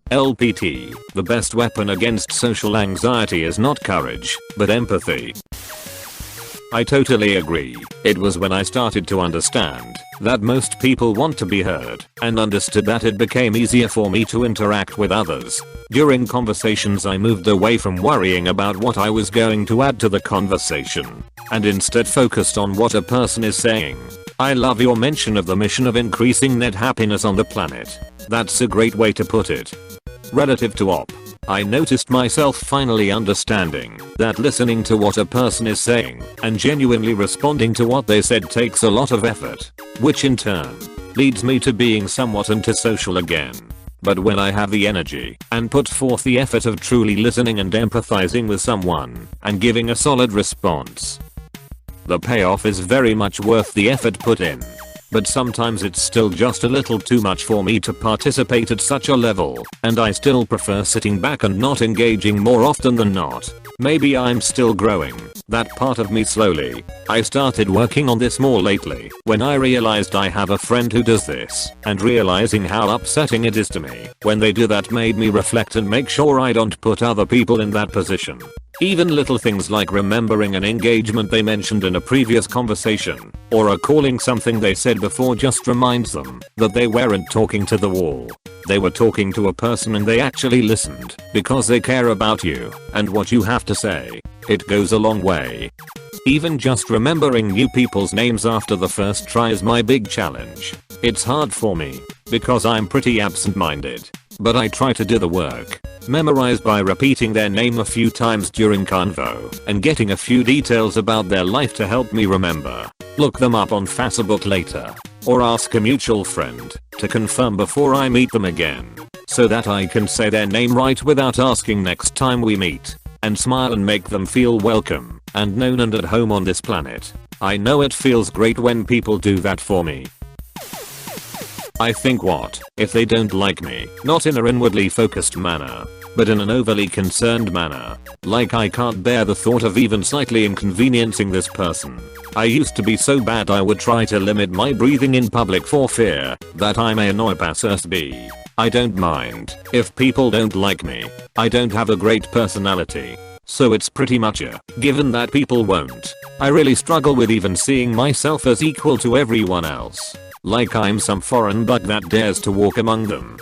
LPT, the best weapon against social anxiety is not courage, but empathy. I totally agree. It was when I started to understand that most people want to be heard and understood that it became easier for me to interact with others. During conversations I moved away from worrying about what I was going to add to the conversation and instead focused on what a person is saying. I love your mention of the mission of increasing net happiness on the planet. That's a great way to put it. Relative to op, I noticed myself finally understanding that listening to what a person is saying and genuinely responding to what they said takes a lot of effort, which in turn leads me to being somewhat antisocial again. But when I have the energy and put forth the effort of truly listening and empathizing with someone and giving a solid response, the payoff is very much worth the effort put in. But sometimes it's still just a little too much for me to participate at such a level, and I still prefer sitting back and not engaging more often than not. Maybe I'm still growing that part of me slowly. I started working on this more lately when I realized I have a friend who does this, and realizing how upsetting it is to me when they do that made me reflect and make sure I don't put other people in that position. Even little things like remembering an engagement they mentioned in a previous conversation, or recalling something they said before just reminds them that they weren't talking to the wall. They were talking to a person and they actually listened because they care about you and what you have to say. It goes a long way. Even just remembering new people's names after the first try is my big challenge. It's hard for me because I'm pretty absent-minded, but I try to do the work. Memorize by repeating their name a few times during convo and getting a few details about their life to help me remember. Look them up on Facebook later or ask a mutual friend to confirm before I meet them again so that I can say their name right without asking next time we meet, and smile and make them feel welcome and known and at home on this planet. I know it feels great when people do that for me. I think what if they don't like me, not in an inwardly focused manner, but in an overly concerned manner, like I can't bear the thought of even slightly inconveniencing this person. I used to be so bad I would try to limit my breathing in public for fear that I may annoy passers-by. I don't mind if people don't like me. I don't have a great personality, so it's pretty much a given that people won't. I really struggle with even seeing myself as equal to everyone else, like I'm some foreign bug that dares to walk among them.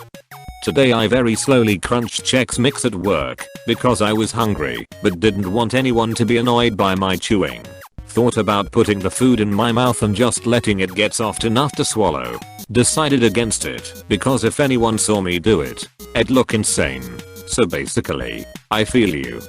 Today I very slowly crunched Chex Mix at work because I was hungry but didn't want anyone to be annoyed by my chewing. Thought about putting the food in my mouth and just letting it get soft enough to swallow. Decided against it because if anyone saw me do it, it'd look insane. So basically, I feel you.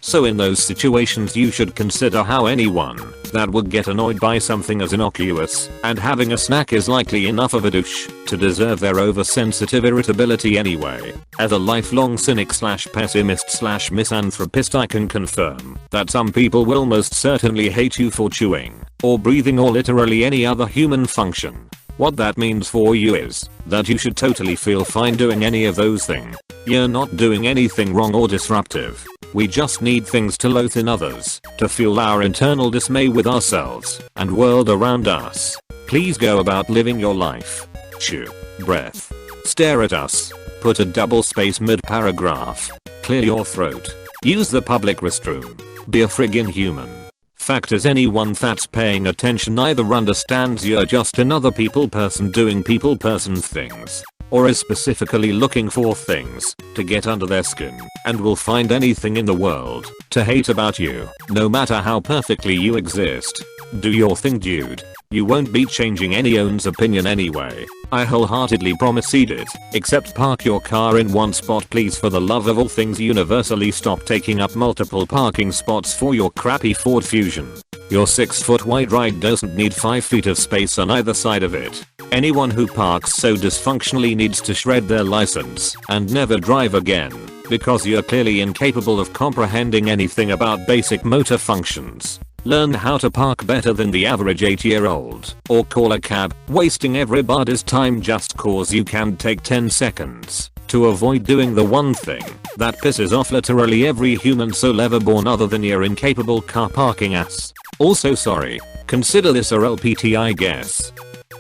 So in those situations you should consider how anyone that would get annoyed by something as innocuous and having a snack is likely enough of a douche to deserve their oversensitive irritability anyway. As a lifelong cynic / pessimist / misanthropist, I can confirm that some people will most certainly hate you for chewing or breathing or literally any other human function. What that means for you is that you should totally feel fine doing any of those things. You're not doing anything wrong or disruptive. We just need things to loathe in others to fuel our internal dismay with ourselves and world around us. Please go about living your life. Chew. Breath. Stare at us. Put a double space mid-paragraph. Clear your throat. Use the public restroom. Be a friggin' human. Fact is, anyone that's paying attention either understands you're just another people person doing people person things, or is specifically looking for things to get under their skin and will find anything in the world to hate about you, no matter how perfectly you exist. Do your thing, dude. You won't be changing anyone's opinion anyway. I wholeheartedly promise it. Except park your car in one spot, please, for the love of all things universally. Stop taking up multiple parking spots for your crappy Ford Fusion. Your 6-foot wide ride doesn't need 5 feet of space on either side of it. Anyone who parks so dysfunctionally needs to shred their license and never drive again, because you're clearly incapable of comprehending anything about basic motor functions. Learn how to park better than the average 8-year-old, or call a cab, wasting everybody's time just cause you can take 10 seconds to avoid doing the one thing that pisses off literally every human soul ever born other than your incapable car parking ass. Also sorry, Consider this a LPT, I guess.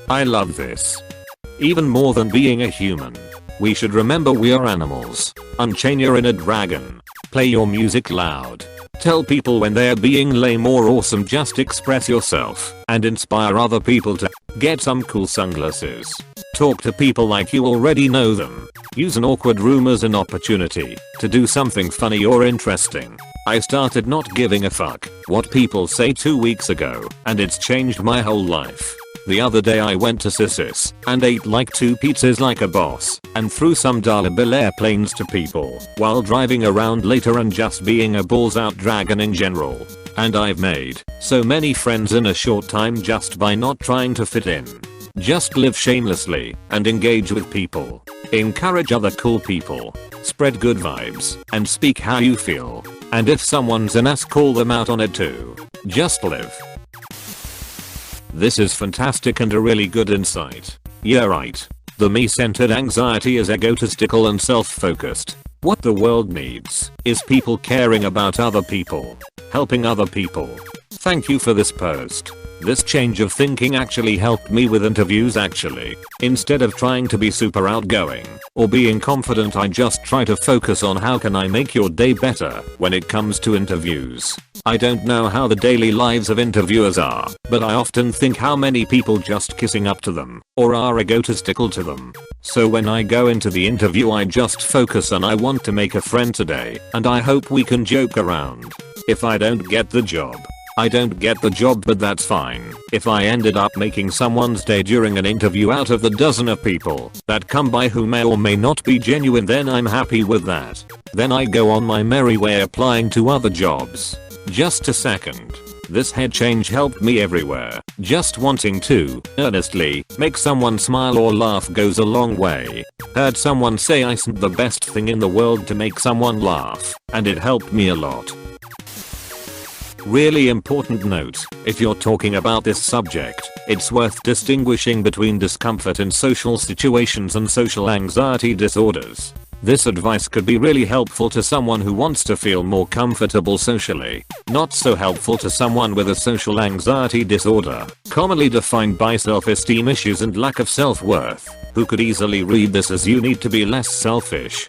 I love this. Even more than being a human. We should remember we are animals. Unchain your inner dragon. Play your music loud. Tell people when they're being lame or awesome, just express yourself and inspire other people to get some cool sunglasses. Talk to people like you already know them. Use an awkward room as an opportunity to do something funny or interesting. I started not giving a fuck what people say 2 weeks ago, and it's changed my whole life. The other day I went to Sissis and ate like 2 pizzas like a boss and threw some dollar bill airplanes to people while driving around later and just being a balls out dragon in general. And I've made so many friends in a short time just by not trying to fit in. Just live shamelessly and engage with people. Encourage other cool people. Spread good vibes and speak how you feel. And if someone's an ass, call them out on it too. Just live. This is fantastic and a really good insight. Yeah, right. The me-centered anxiety is egotistical and self-focused. What the world needs is people caring about other people, helping other people. Thank you for this post. This change of thinking actually helped me with interviews actually. Instead of trying to be super outgoing or being confident, I just try to focus on how can I make your day better when it comes to interviews. I don't know how the daily lives of interviewers are, but I often think how many people just kissing up to them or are egotistical to them. So when I go into the interview, I just focus on I want to make a friend today and I hope we can joke around. If I don't get the job, I don't get the job, but that's fine. If I ended up making someone's day during an interview out of the dozen of people that come by who may or may not be genuine, then I'm happy with that. Then I go on my merry way applying to other jobs. Just a second. This head change helped me everywhere. Just wanting to, earnestly, make someone smile or laugh goes a long way. Heard someone say I isn't the best thing in the world to make someone laugh, and it helped me a lot. Really important note, if you're talking about this subject, it's worth distinguishing between discomfort in social situations and social anxiety disorders. This advice could be really helpful to someone who wants to feel more comfortable socially. Not so helpful to someone with a social anxiety disorder, commonly defined by self-esteem issues and lack of self-worth, who could easily read this as you need to be less selfish.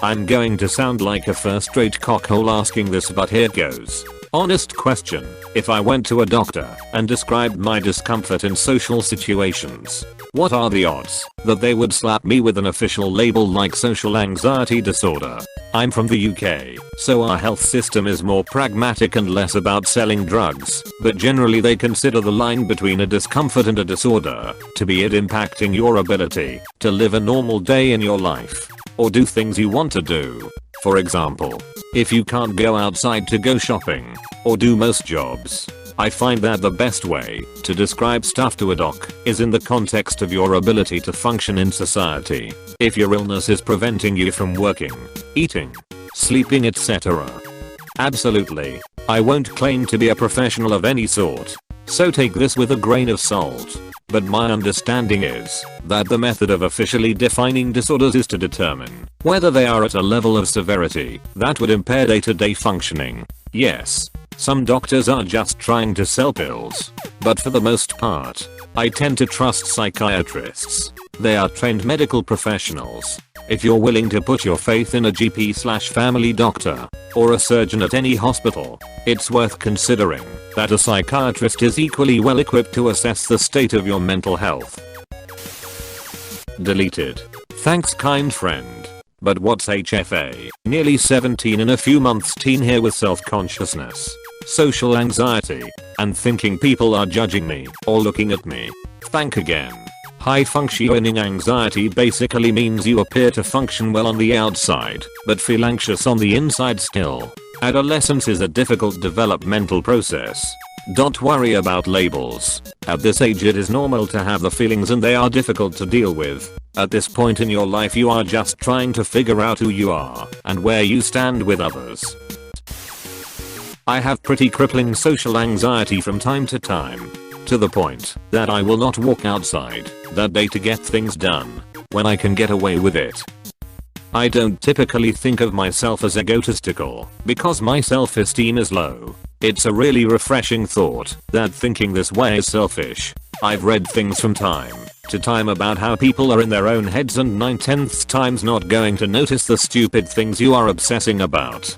I'm going to sound like a first-rate cockhole asking this, but here goes. Honest question. If I went to a doctor and described my discomfort in social situations, what are the odds that they would slap me with an official label like social anxiety disorder? I'm from the UK, so our health system is more pragmatic and less about selling drugs, but generally they consider the line between a discomfort and a disorder to be it impacting your ability to live a normal day in your life or do things you want to do. For example, if you can't go outside to go shopping or do most jobs, I find that the best way to describe stuff to a doc is in the context of your ability to function in society. If your illness is preventing you from working, eating, sleeping, etc. Absolutely. I won't claim to be a professional of any sort, so take this with a grain of salt. But my understanding is that the method of officially defining disorders is to determine whether they are at a level of severity that would impair day-to-day functioning. Yes, some doctors are just trying to sell pills, but for the most part, I tend to trust psychiatrists. They are trained medical professionals. If you're willing to put your faith in a GP/family doctor or a surgeon at any hospital, it's worth considering that a psychiatrist is equally well equipped to assess the state of your mental health. Deleted. Thanks, kind friend. But what's HFA? Nearly 17 in a few months, teen here with self-consciousness, social anxiety, and thinking people are judging me or looking at me. Thank again. High functioning anxiety basically means you appear to function well on the outside, but feel anxious on the inside still. Adolescence is a difficult developmental process. Don't worry about labels. At this age it is normal to have the feelings and they are difficult to deal with. At this point in your life you are just trying to figure out who you are and where you stand with others. I have pretty crippling social anxiety from time to time, to the point that I will not walk outside that day to get things done when I can get away with it. I don't typically think of myself as egotistical because my self-esteem is low. It's a really refreshing thought that thinking this way is selfish. I've read things from time to time about how people are in their own heads and 9/10 times not going to notice the stupid things you are obsessing about.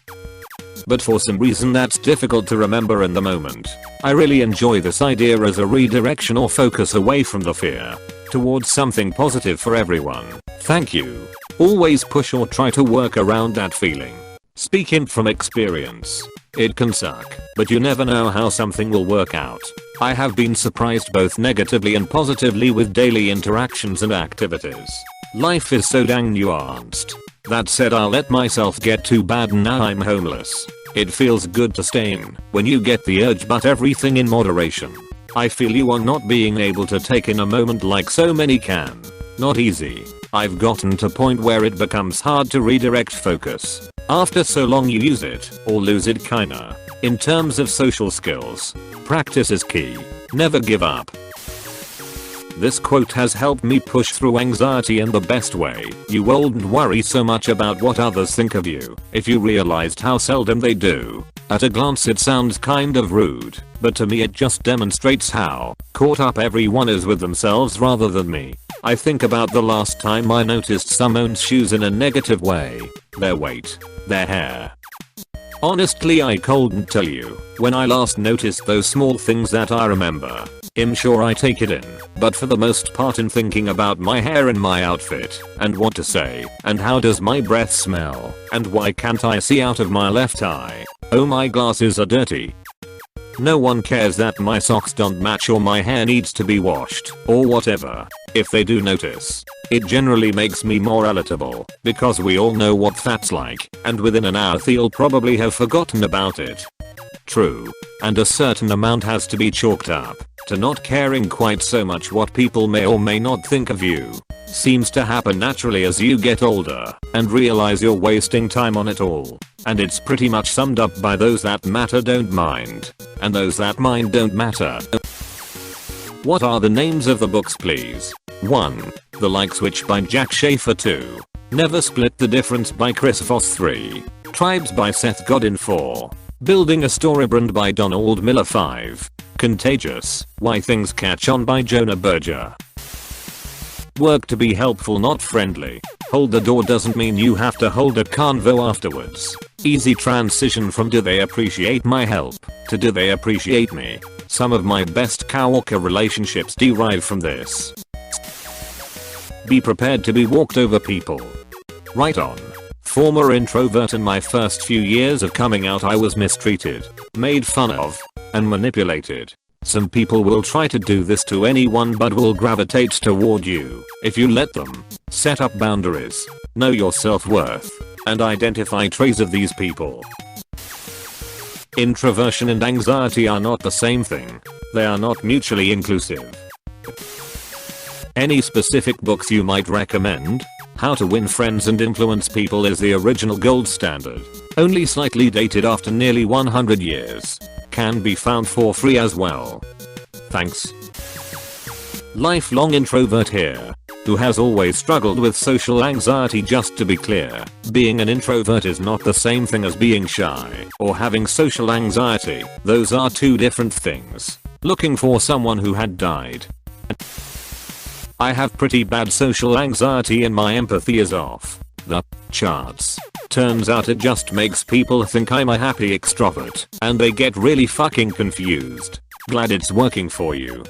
But for some reason that's difficult to remember in the moment. I really enjoy this idea as a redirection or focus away from the fear towards something positive for everyone. Thank you. Always push or try to work around that feeling. Speaking from experience, it can suck, but you never know how something will work out. I have been surprised both negatively and positively with daily interactions and activities. Life is so dang nuanced. That said, I'll let myself get too bad and now I'm homeless. It feels good to stain when you get the urge, but everything in moderation. I feel you are not being able to take in a moment like so many can. Not easy. I've gotten to point where it becomes hard to redirect focus. After so long you use it or lose it kinda. In terms of social skills, practice is key. Never give up. This quote has helped me push through anxiety in the best way. You wouldn't worry so much about what others think of you if you realized how seldom they do. At a glance it sounds kind of rude, but to me it just demonstrates how caught up everyone is with themselves rather than me. I think about the last time I noticed someone's shoes in a negative way. Their weight, their hair. Honestly, I couldn't tell you when I last noticed those small things that I remember. I'm sure I take it in, but for the most part in thinking about my hair and my outfit, and what to say, and how does my breath smell, and why can't I see out of my left eye? Oh, my glasses are dirty. No one cares that my socks don't match or my hair needs to be washed, or whatever. If they do notice, it generally makes me more relatable, because we all know what that's like, and within an hour they'll probably have forgotten about it. True. And a certain amount has to be chalked up to not caring quite so much what people may or may not think of you. Seems to happen naturally as you get older and realize you're wasting time on it all. And it's pretty much summed up by those that matter don't mind, and those that mind don't matter. What are the names of the books, please? 1. The Like Switch by Jack Schaefer. 2. Never Split the Difference by Chris Voss. 3. Tribes by Seth Godin. 4. Building a Story Brand by Donald Miller. 5. Contagious, Why Things Catch On by Jonah Berger. Work to be helpful, not friendly. Hold the door doesn't mean you have to hold a convo afterwards. Easy transition from do they appreciate my help to do they appreciate me. Some of my best coworker relationships derive from this. Be prepared to be walked over, people. Right on. Former introvert, in my first few years of coming out I was mistreated, made fun of, and manipulated. Some people will try to do this to anyone but will gravitate toward you if you let them. Set up boundaries, know your self-worth, and identify traits of these people. Introversion and anxiety are not the same thing. They are not mutually inclusive. Any specific books you might recommend? How to Win Friends and Influence People is the original gold standard, only slightly dated after nearly 100 years. Can be found for free as well. Thanks. Lifelong introvert here, who has always struggled with social anxiety. Just to be clear, being an introvert is not the same thing as being shy or having social anxiety. Those are two different things. Looking for someone who had died. I have pretty bad social anxiety and my empathy is off the charts. Turns out it just makes people think I'm a happy extrovert and they get really fucking confused. Glad it's working for you.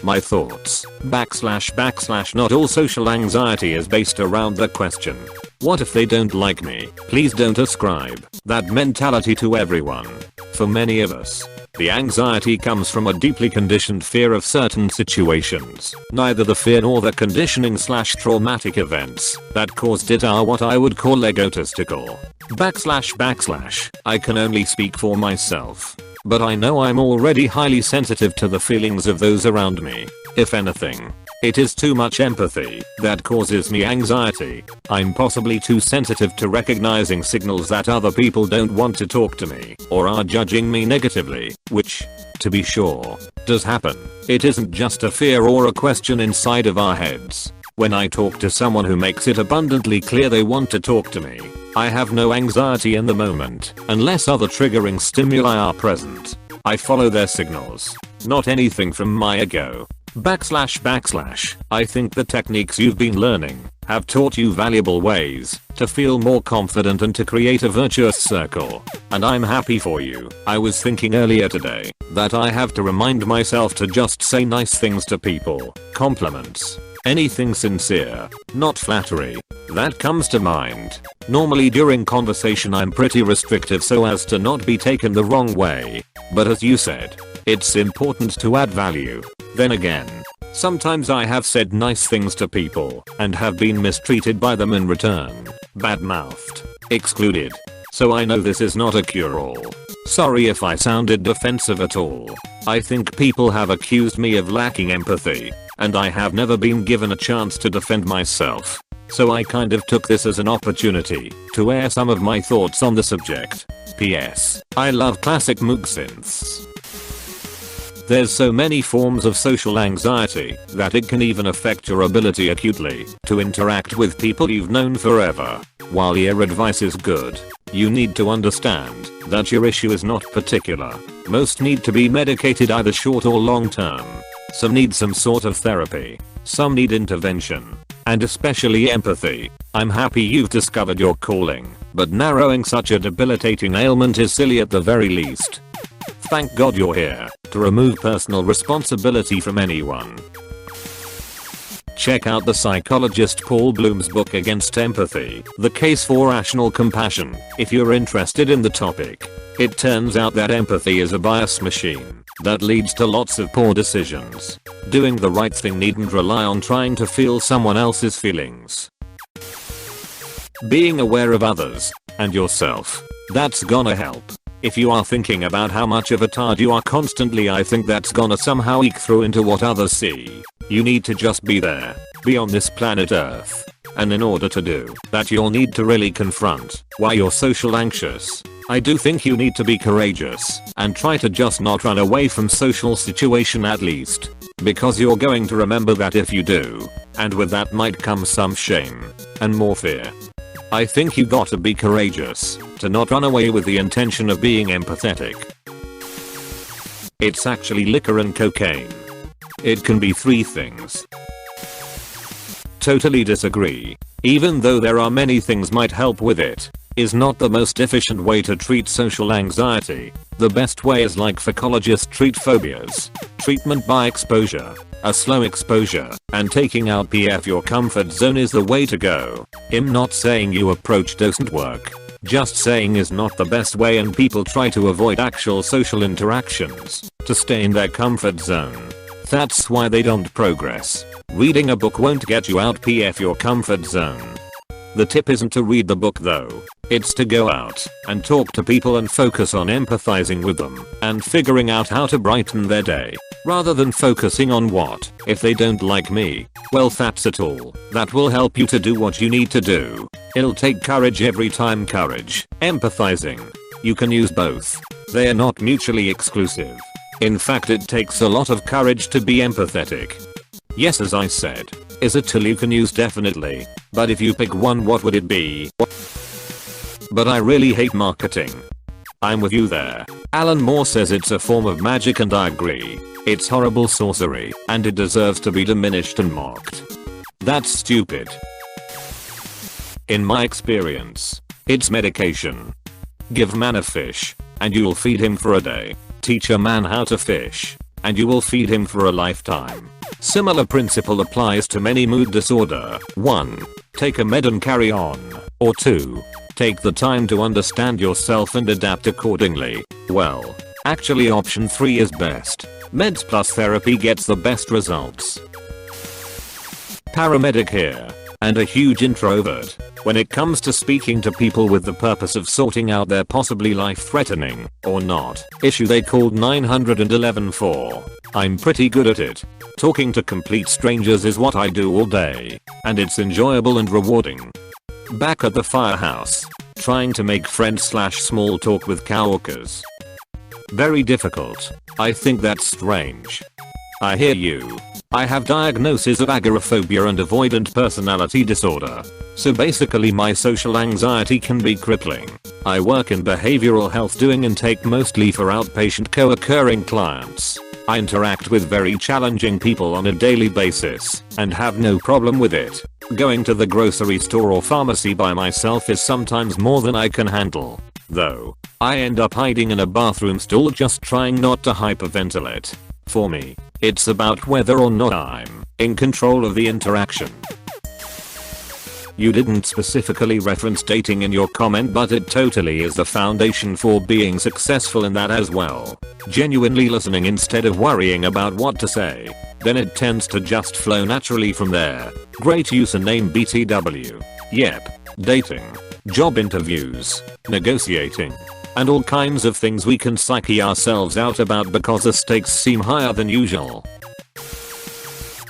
My thoughts, / not all social anxiety is based around the question, what if they don't like me? Please don't ascribe that mentality to everyone. For many of us, the anxiety comes from a deeply conditioned fear of certain situations. Neither the fear nor the conditioning / traumatic events that caused it are what I would call egotistical. / I can only speak for myself, but I know I'm already highly sensitive to the feelings of those around me. If anything, it is too much empathy that causes me anxiety. I'm possibly too sensitive to recognizing signals that other people don't want to talk to me or are judging me negatively, which, to be sure, does happen. It isn't just a fear or a question inside of our heads. When I talk to someone who makes it abundantly clear they want to talk to me, I have no anxiety in the moment unless other triggering stimuli are present. I follow their signals, not anything from my ego. I think the techniques you've been learning have taught you valuable ways to feel more confident and to create a virtuous circle. And I'm happy for you. I was thinking earlier today that I have to remind myself to just say nice things to people. Compliments. Anything sincere, not flattery, that comes to mind. Normally during conversation I'm pretty restrictive so as to not be taken the wrong way. But as you said, it's important to add value. Then again, sometimes I have said nice things to people and have been mistreated by them in return. Bad-mouthed. Excluded. So I know this is not a cure-all. Sorry if I sounded defensive at all. I think people have accused me of lacking empathy, and I have never been given a chance to defend myself. So I kind of took this as an opportunity to air some of my thoughts on the subject. P.S. I love classic Moog synths. There's so many forms of social anxiety that it can even affect your ability acutely to interact with people you've known forever. While your advice is good, you need to understand that your issue is not particular. Most need to be medicated either short or long term. Some need some sort of therapy. Some need intervention. And especially empathy. I'm happy you've discovered your calling, but narrowing such a debilitating ailment is silly at the very least. Thank God you're here to remove personal responsibility from anyone. Check out the psychologist Paul Bloom's book Against Empathy, The Case for Rational Compassion, if you're interested in the topic. It turns out that empathy is a bias machine that leads to lots of poor decisions. Doing the right thing needn't rely on trying to feel someone else's feelings. Being aware of others and yourself, that's gonna help. If you are thinking about how much of a tard you are constantly, I think that's gonna somehow eke through into what others see. You need to just be there, be on this planet Earth. And in order to do that you'll need to really confront why you're social anxious. I do think you need to be courageous and try to just not run away from social situation at least. Because you're going to remember that if you do, and with that might come some shame and more fear. I think you gotta be courageous to not run away with the intention of being empathetic. It's actually liquor and cocaine. It can be three things. Totally disagree. Even though there are many things might help with it, is not the most efficient way to treat social anxiety. The best way is like psychologists treat phobias. Treatment by exposure. A slow exposure and taking out PF your comfort zone is the way to go. I'm not saying your approach doesn't work. Just saying is not the best way, and people try to avoid actual social interactions to stay in their comfort zone. That's why they don't progress. Reading a book won't get you out PF your comfort zone. The tip isn't to read the book though. It's to go out and talk to people and focus on empathizing with them and figuring out how to brighten their day. Rather than focusing on what if they don't like me. Well, that's it all. That will help you to do what you need to do. It'll take courage every time. Courage. Empathizing. You can use both. They are not mutually exclusive. In fact, it takes a lot of courage to be empathetic. Yes, as I said. Is a tool you can use, definitely. But if you pick one, what would it be? But I really hate marketing. I'm with you there. Alan Moore says it's a form of magic, and I agree. It's horrible sorcery, and it deserves to be diminished and mocked. That's stupid. In my experience, it's medication. Give man a fish, and you'll feed him for a day. Teach a man how to fish, and you will feed him for a lifetime. Similar principle applies to many mood disorder. 1. Take a med and carry on. Or 2. Take the time to understand yourself and adapt accordingly. Well, actually option 3 is best. Meds plus therapy gets the best results. Paramedic here. And a huge introvert when it comes to speaking to people with the purpose of sorting out their possibly life-threatening, or not, issue they called 911 for. I'm pretty good at it. Talking to complete strangers is what I do all day, and it's enjoyable and rewarding. Back at the firehouse, trying to make friends / small talk with coworkers. Very difficult. I think that's strange. I hear you. I have diagnosis of agoraphobia and avoidant personality disorder. So basically my social anxiety can be crippling. I work in behavioral health doing intake mostly for outpatient co-occurring clients. I interact with very challenging people on a daily basis and have no problem with it. Going to the grocery store or pharmacy by myself is sometimes more than I can handle. Though, I end up hiding in a bathroom stall just trying not to hyperventilate. For me, it's about whether or not I'm in control of the interaction. You didn't specifically reference dating in your comment, but it totally is the foundation for being successful in that as well. Genuinely listening instead of worrying about what to say. Then it tends to just flow naturally from there. Great username BTW. Yep. Dating. Job interviews. Negotiating. And all kinds of things we can psyche ourselves out about because the stakes seem higher than usual.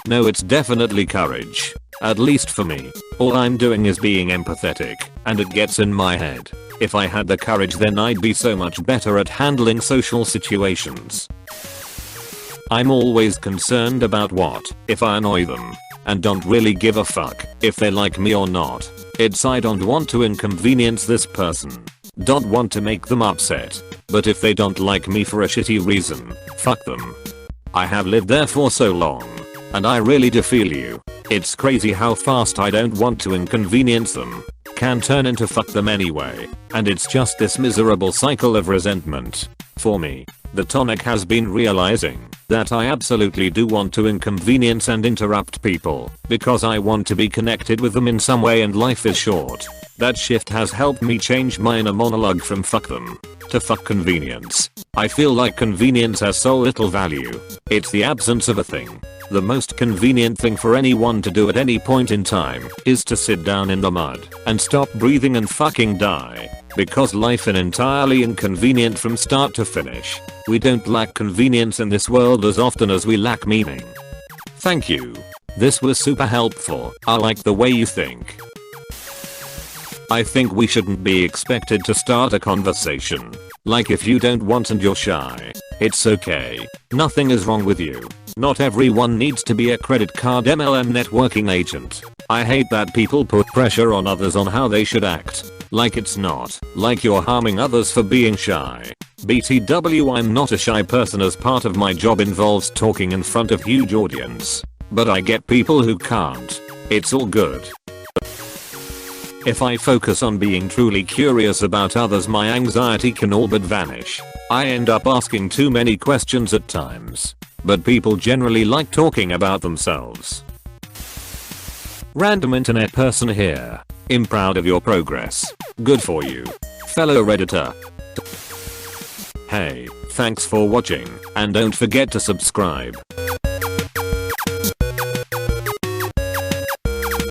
No, it's definitely courage. At least for me. All I'm doing is being empathetic, and it gets in my head. If I had the courage, then I'd be so much better at handling social situations. I'm always concerned about what if I annoy them, and don't really give a fuck if they like me or not. It's I don't want to inconvenience this person. Don't want to make them upset. But if they don't like me for a shitty reason, fuck them. I have lived there for so long, and I really do feel you. It's crazy how fast I don't want to inconvenience them can turn into fuck them anyway, and it's just this miserable cycle of resentment. For me, the tonic has been realizing that I absolutely do want to inconvenience and interrupt people because I want to be connected with them in some way, and life is short. That shift has helped me change my inner monologue from fuck them to fuck convenience. I feel like convenience has so little value. It's the absence of a thing. The most convenient thing for anyone to do at any point in time is to sit down in the mud and stop breathing and fucking die. Because life is entirely inconvenient from start to finish. We don't lack convenience in this world as often as we lack meaning. Thank you. This was super helpful. I like the way you think. I think we shouldn't be expected to start a conversation. Like if you don't want and you're shy, it's okay. Nothing is wrong with you. Not everyone needs to be a credit card MLM networking agent. I hate that people put pressure on others on how they should act. Like it's not like you're harming others for being shy. BTW, I'm not a shy person as part of my job involves talking in front of huge audience. But I get people who can't. It's all good. If I focus on being truly curious about others, my anxiety can all but vanish. I end up asking too many questions at times. But people generally like talking about themselves. Random internet person here. I'm proud of your progress. Good for you, fellow Redditor. Hey, thanks for watching, and don't forget to subscribe.